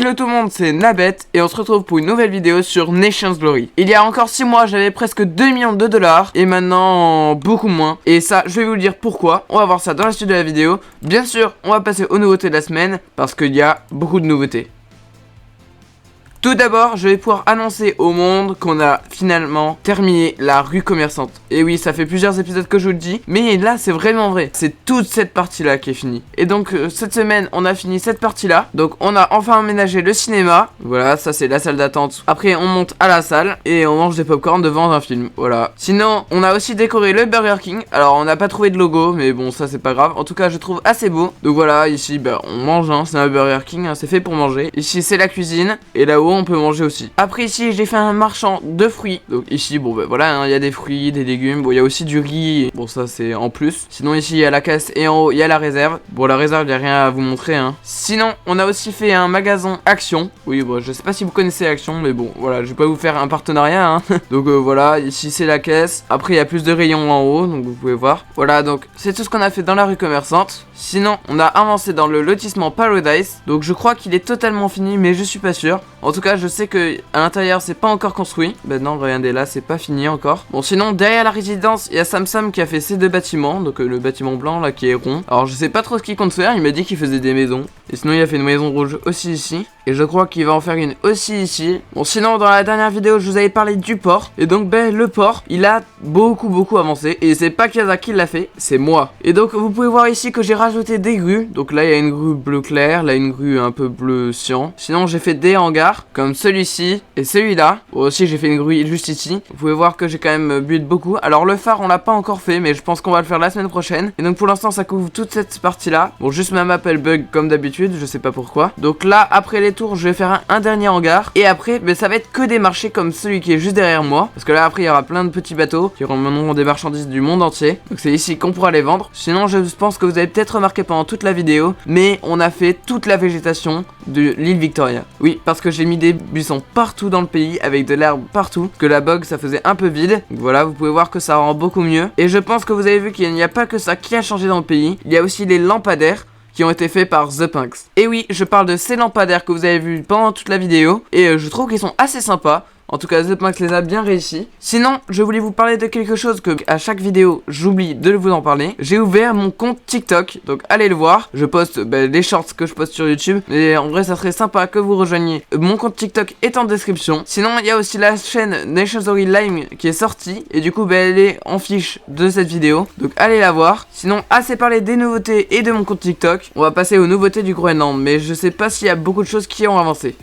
Hello tout le monde, c'est Nabet et on se retrouve pour une nouvelle vidéo sur Nations Glory. Il y a encore 6 mois, j'avais presque 2 millions de dollars et maintenant beaucoup moins. Et ça, je vais vous dire pourquoi. On va voir ça dans la suite de la vidéo. Bien sûr, on va passer aux nouveautés de la semaine parce qu'il y a beaucoup de nouveautés. Tout d'abord, je vais pouvoir annoncer au monde qu'on a finalement terminé la rue commerçante. Et oui, ça fait plusieurs épisodes que je vous le dis, mais là c'est vraiment vrai. C'est toute cette partie-là qui est finie. Et donc cette semaine, on a fini cette partie-là. Donc on a enfin aménagé le cinéma. Voilà, ça c'est la salle d'attente. Après, on monte à la salle et on mange des popcorn devant un film. Voilà. Sinon, on a aussi décoré le Burger King. Alors on n'a pas trouvé de logo, mais bon, ça c'est pas grave. En tout cas, je trouve assez beau. Donc voilà, ici, on mange, hein, c'est un Burger King, hein, c'est fait pour manger. Ici, c'est la cuisine. Et là-haut, on peut manger aussi. Après ici j'ai fait un marchand de fruits. Donc ici voilà, hein, y a des fruits, des légumes. Bon, il y a aussi du riz. Bon, ça c'est en plus. Sinon ici il y a la caisse et en haut il y a la réserve. Bon, la réserve il y a rien à vous montrer, hein. Sinon on a aussi fait un magasin Action. Oui, bon, je sais pas si vous connaissez Action, mais bon voilà, je vais pas vous faire un partenariat, hein. Donc voilà, ici c'est la caisse. Après il y a plus de rayons en haut, donc vous pouvez voir. Voilà, donc c'est tout ce qu'on a fait dans la rue commerçante. Sinon on a avancé dans le lotissement Paradise. Donc je crois qu'il est totalement fini, mais je suis pas sûr. En tout cas je sais que à l'intérieur c'est pas encore construit. Ben non, regardez là, c'est pas fini encore. Bon, sinon derrière la résidence il y a Samsam qui a fait ces deux bâtiments. Donc le bâtiment blanc là qui est rond. Alors je sais pas trop ce qu'il compte faire, il m'a dit qu'il faisait des maisons. Et sinon il a fait une maison rouge aussi ici. Et je crois qu'il va en faire une aussi ici. Bon, sinon dans la dernière vidéo je vous avais parlé du port. Et donc le port il a beaucoup avancé. Et c'est pas Kaza qui l'a fait, c'est moi. Et donc vous pouvez voir ici que j'ai rajouté des grues. Donc là il y a une grue bleu clair, là une grue un peu bleu cyan. Sinon j'ai fait des hangars comme celui-ci et celui-là. Bon, aussi j'ai fait une grue juste ici. Vous pouvez voir que j'ai quand même buté beaucoup. Alors le phare on l'a pas encore fait, mais je pense qu'on va le faire la semaine prochaine. Et donc pour l'instant ça couvre toute cette partie là. Bon, juste ma map elle bug comme d'habitude, je sais pas pourquoi. Donc là après les tours je vais faire un dernier hangar. Et après ça va être que des marchés comme celui qui est juste derrière moi. Parce que là après il y aura plein de petits bateaux qui ramèneront des marchandises du monde entier. Donc c'est ici qu'on pourra les vendre. Sinon je pense que vous avez peut-être remarqué pendant toute la vidéo, mais on a fait toute la végétation de l'île Victoria. Oui, parce que j'ai mis des buissons partout dans le pays avec de l'herbe partout, que la bog ça faisait un peu vide. Donc voilà, vous pouvez voir que ça rend beaucoup mieux. Et je pense que vous avez vu qu'il n'y a pas que ça qui a changé dans le pays. Il y a aussi les lampadaires qui ont été faits par The Punks. Et oui, je parle de ces lampadaires que vous avez vus pendant toute la vidéo. Et je trouve qu'ils sont assez sympas. En tout cas, The Punks les a bien réussi. Sinon, je voulais vous parler de quelque chose que à chaque vidéo, j'oublie de vous en parler. J'ai ouvert mon compte TikTok, donc allez le voir. Je poste les shorts que je poste sur YouTube. Et en vrai, ça serait sympa que vous rejoigniez. Mon compte TikTok est en description. Sinon, il y a aussi la chaîne Nations Glory Lime qui est sortie. Et du coup, elle est en fiche de cette vidéo. Donc allez la voir. Sinon, assez parlé des nouveautés et de mon compte TikTok. On va passer aux nouveautés du Groenland. Mais je sais pas s'il y a beaucoup de choses qui ont avancé.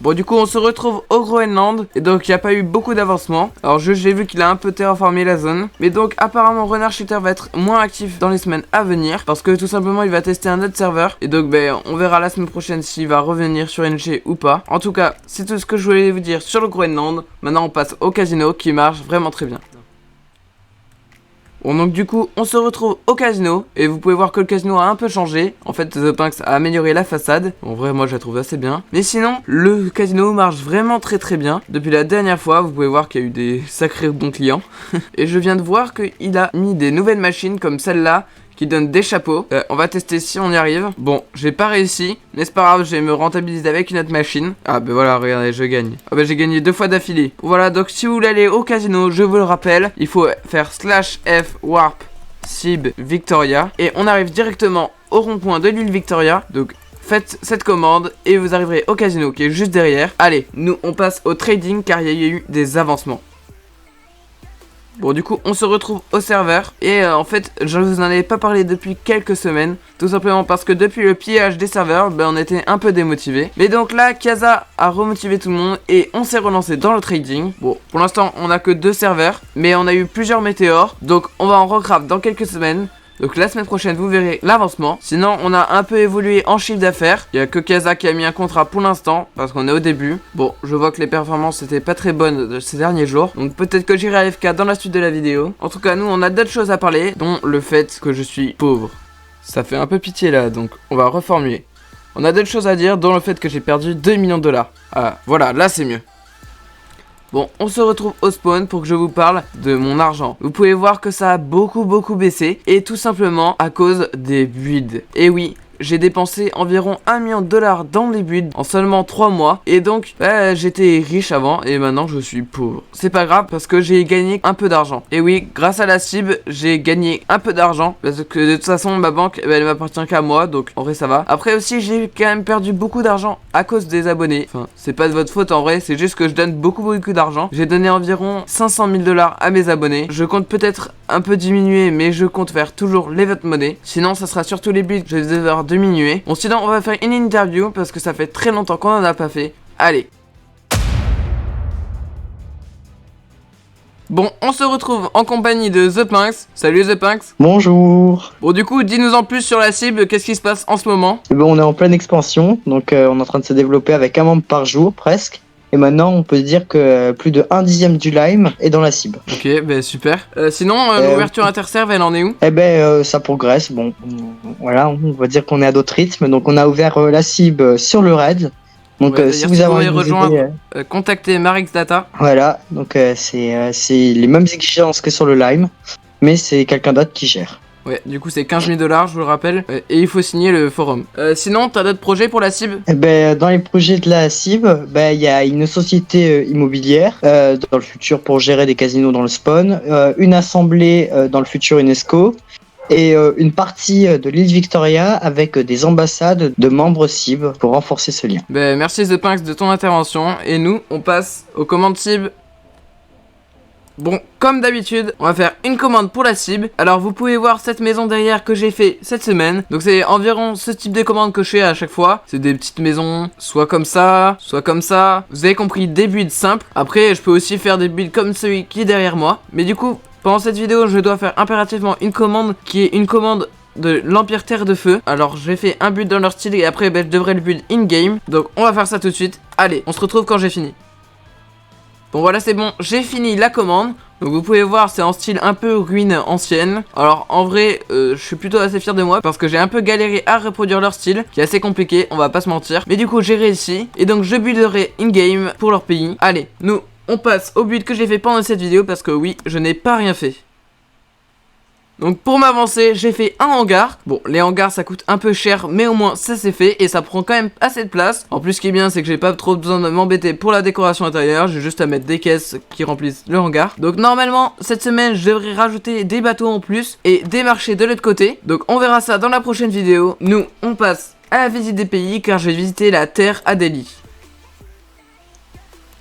Bon, du coup on se retrouve au Groenland. Et donc il n'y a pas eu beaucoup d'avancement. Alors j'ai vu qu'il a un peu terraformé la zone. Mais donc apparemment Renard Shooter va être moins actif dans les semaines à venir. Parce que tout simplement il va tester un autre serveur. Et donc on verra la semaine prochaine s'il va revenir sur NG ou pas. En tout cas c'est tout ce que je voulais vous dire sur le Groenland. Maintenant on passe au casino qui marche vraiment très bien. Bon, donc du coup on se retrouve au casino. Et vous pouvez voir que le casino a un peu changé. En fait The Punks a amélioré la façade. En vrai moi je la trouve assez bien. Mais sinon le casino marche vraiment très bien. Depuis la dernière fois vous pouvez voir qu'il y a eu des sacrés bons clients. Et je viens de voir qu'il a mis des nouvelles machines comme celle-là qui donne des chapeaux. On va tester si on y arrive. Bon, j'ai pas réussi, mais c'est pas grave, je vais me rentabiliser avec une autre machine. Ah voilà, regardez, je gagne. Ah j'ai gagné 2 fois d'affilée. Voilà, donc si vous voulez aller au casino, je vous le rappelle, il faut faire /F warp Sib Victoria. Et on arrive directement au rond-point de l'île Victoria. Donc faites cette commande et vous arriverez au casino qui est juste derrière. Allez, nous on passe au trading car il y a eu des avancements. Bon, du coup on se retrouve au serveur. Et en fait je vous en avais pas parlé depuis quelques semaines. Tout simplement parce que depuis le pillage des serveurs on était un peu démotivé. Mais donc là Kaza a remotivé tout le monde. Et on s'est relancé dans le trading. Bon, pour l'instant on a que 2 serveurs, mais on a eu plusieurs météores. Donc on va en recraft dans quelques semaines. Donc la semaine prochaine vous verrez l'avancement. Sinon on a un peu évolué en chiffre d'affaires. Il n'y a que Kaza qui a mis un contrat pour l'instant parce qu'on est au début. Bon, je vois que les performances étaient pas très bonnes ces derniers jours. Donc peut-être que j'irai à FK dans la suite de la vidéo. En tout cas nous on a d'autres choses à parler, dont le fait que je suis pauvre. Ça fait un peu pitié là, donc on va reformuler. On a d'autres choses à dire, dont le fait que j'ai perdu 2 millions de dollars. Ah voilà, là c'est mieux. Bon, on se retrouve au spawn pour que je vous parle de mon argent. Vous pouvez voir que ça a beaucoup baissé. Et tout simplement à cause des builds. Et oui, j'ai dépensé environ 1 million de dollars dans les builds en seulement 3 mois. Et donc, j'étais riche avant et maintenant je suis pauvre. C'est pas grave parce que j'ai gagné un peu d'argent. Et oui, grâce à la cible, j'ai gagné un peu d'argent parce que de toute façon, ma banque, elle m'appartient qu'à moi. Donc, en vrai, ça va. Après aussi, j'ai quand même perdu beaucoup d'argent à cause des abonnés. Enfin, c'est pas de votre faute en vrai, c'est juste que je donne beaucoup d'argent. J'ai donné environ 500 000 dollars à mes abonnés. Je compte peut-être un peu diminuer, mais je compte faire toujours l'event money. Sinon, ça sera surtout les builds que je vais devoir diminuer. Bon, sinon, on va faire une interview parce que ça fait très longtemps qu'on en a pas fait. Allez. Bon, on se retrouve en compagnie de The Pinx. Salut The Pinx. Bonjour. Bon, du coup, dis-nous en plus sur la cible, qu'est-ce qui se passe en ce moment? Eh ben, on est en pleine expansion, donc on est en train de se développer avec un membre par jour presque. Et maintenant, on peut se dire que plus de 1/10 du lime est dans la cible. Ok, bah super. Sinon, l'ouverture interserve, elle en est où? Eh ben, ça progresse. Bon, voilà, on va dire qu'on est à d'autres rythmes. Donc, on a ouvert la cible sur le raid. Donc, Ouais, si vous avez envie de nous aider, contactez Marix Data. voilà. Donc, c'est les mêmes exigences que sur le lime, mais c'est quelqu'un d'autre qui gère. Ouais, du coup c'est 15 000 dollars, je vous le rappelle. Et il faut signer le forum. Sinon, t'as d'autres projets pour la cible? Eh ben, dans les projets de la cible, ben, il y a une société immobilière dans le futur pour gérer des casinos dans le spawn, une assemblée dans le futur UNESCO, et une partie de l'île Victoria avec des ambassades de membres cible pour renforcer ce lien. Ben, merci The Pinx de ton intervention. Et nous, on passe aux commandes cible. Bon, comme d'habitude, on va faire une commande pour la cible. Alors vous pouvez voir cette maison derrière que j'ai fait cette semaine. Donc c'est environ ce type de commande que je fais à chaque fois. C'est des petites maisons, soit comme ça, soit comme ça. Vous avez compris, des builds simples. Après, je peux aussi faire des builds comme celui qui est derrière moi. Mais du coup, pendant cette vidéo, je dois faire impérativement une commande qui est une commande de l'Empire Terre de Feu. Alors j'ai fait un build dans leur style et après ben, je devrais le build in-game. Donc on va faire ça tout de suite. Allez, on se retrouve quand j'ai fini. Bon voilà, c'est bon, j'ai fini la commande. Donc vous pouvez voir, c'est en style un peu ruine ancienne. Alors en vrai, je suis plutôt assez fier de moi parce que j'ai un peu galéré à reproduire leur style, qui est assez compliqué, on va pas se mentir. Mais du coup j'ai réussi, et donc je builderai in-game pour leur pays. Allez, nous, on passe au build que j'ai fait pendant cette vidéo parce que oui, je n'ai pas rien fait. Donc pour m'avancer, j'ai fait un hangar. Bon, les hangars ça coûte un peu cher, mais au moins ça c'est fait et ça prend quand même assez de place. En plus, ce qui est bien, c'est que j'ai pas trop besoin de m'embêter pour la décoration intérieure. J'ai juste à mettre des caisses qui remplissent le hangar. Donc normalement, cette semaine, je devrais rajouter des bateaux en plus et des marchés de l'autre côté. Donc on verra ça dans la prochaine vidéo. Nous, on passe à la visite des pays car je vais visiter la terre à Delhi.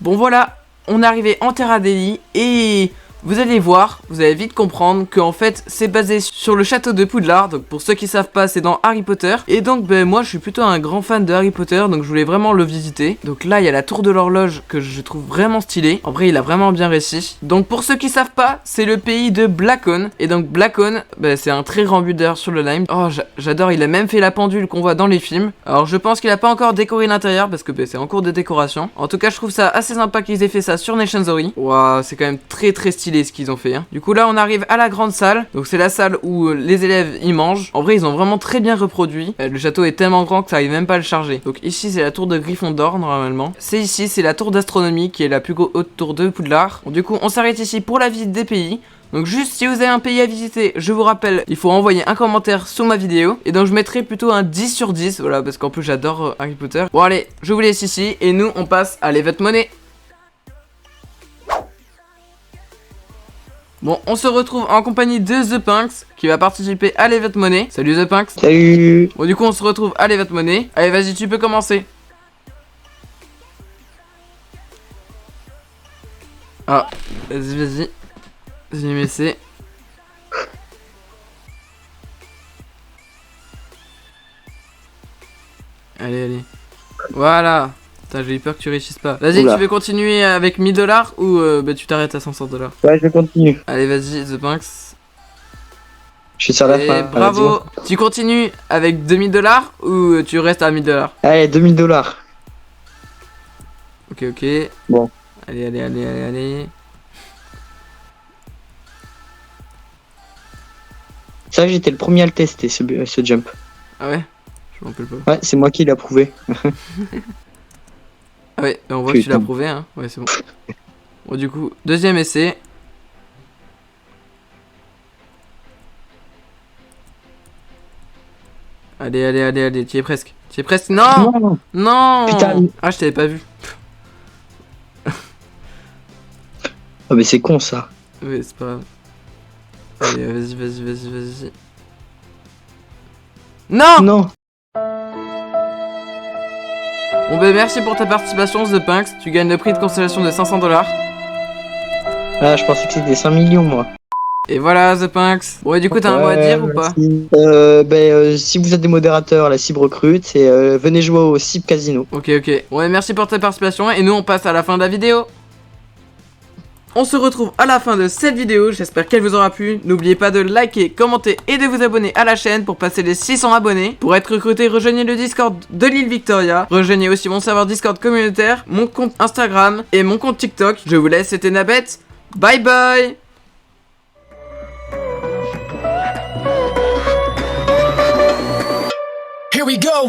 Bon voilà, on est arrivé en terre à Delhi et... vous allez voir, vous allez vite comprendre qu'en fait c'est basé sur le château de Poudlard. Donc pour ceux qui savent pas, c'est dans Harry Potter. Et donc ben moi je suis plutôt un grand fan de Harry Potter, donc je voulais vraiment le visiter. Donc là il y a la tour de l'horloge que je trouve vraiment stylée. En vrai il a vraiment bien réussi. Donc pour ceux qui savent pas, c'est le pays de Blackon. Et donc Blackon, ben, c'est un très grand builder sur le lime. Oh j'adore, il a même fait la pendule qu'on voit dans les films. Alors je pense qu'il a pas encore décoré l'intérieur parce que ben, c'est en cours de décoration. En tout cas je trouve ça assez sympa qu'ils aient fait ça sur Nation Story. Waouh, c'est quand même très stylé ce qu'ils ont fait hein. Du coup là on arrive à la grande salle. Donc c'est la salle où les élèves y mangent. En vrai ils ont vraiment très bien reproduit. Le château est tellement grand que ça arrive même pas à le charger. Donc ici c'est la tour de Gryffondor normalement. C'est ici, c'est la tour d'astronomie qui est la plus haute tour de Poudlard. Bon, du coup on s'arrête ici pour la visite des pays. Donc juste si vous avez un pays à visiter, je vous rappelle, il faut envoyer un commentaire sous ma vidéo. Et donc je mettrai plutôt un 10 sur 10. Voilà, parce qu'en plus j'adore Harry Potter. Bon allez, je vous laisse ici et nous on passe à l'event money. Bon, on se retrouve en compagnie de The Pinx qui va participer à l'event money. Salut The Pinx. Salut. Bon, du coup, on se retrouve à l'event money. Allez, vas-y, tu peux commencer. Ah, vas-y. Vas-y, mais c'est... Allez. Voilà. Putain, j'ai eu peur que tu réussisses pas. Vas-y, tu veux continuer avec 1000 dollars ou bah, tu t'arrêtes à 500 dollars? Ouais, je continue. Allez, vas-y, The Pinx. Je suis sur la fin. Bravo. Tu continues avec 2000 dollars ou tu restes à 1000 dollars? Allez, 2000 dollars. Ok. Bon. Allez. Ça, j'étais le premier à le tester, ce jump. Ah ouais? Je m'en rappelle pas. Ouais, c'est moi qui l'ai approuvé. Ah ouais, on voit que tu l'as prouvé, hein. Ouais, c'est bon. Bon, du coup, deuxième essai. Allez, allez, allez, allez, tu y es presque. Tu y es presque. Non! Non. Non! Putain. Ah, je t'avais pas vu. Oh, mais c'est con ça. Oui, c'est pas grave. Allez, vas-y, vas-y, vas-y, vas-y. Non! Non. Bon bah merci pour ta participation The Punks, tu gagnes le prix de constellation de 500 $. Ah, je pensais que c'était 5 millions, moi. Et voilà The Punks. Bon et du coup t'as un mot à dire ou pas? merci. Si vous êtes des modérateurs, la cible recrute et venez jouer au cible casino. Ok ok. Ouais merci pour ta participation et nous on passe à la fin de la vidéo. On se retrouve à la fin de cette vidéo, j'espère qu'elle vous aura plu. N'oubliez pas de liker, commenter et de vous abonner à la chaîne pour passer les 600 abonnés. Pour être recruté, rejoignez le Discord de l'île Victoria. Rejoignez aussi mon serveur Discord communautaire, mon compte Instagram et mon compte TikTok. Je vous laisse, c'était Nabette. Bye bye. Here we go.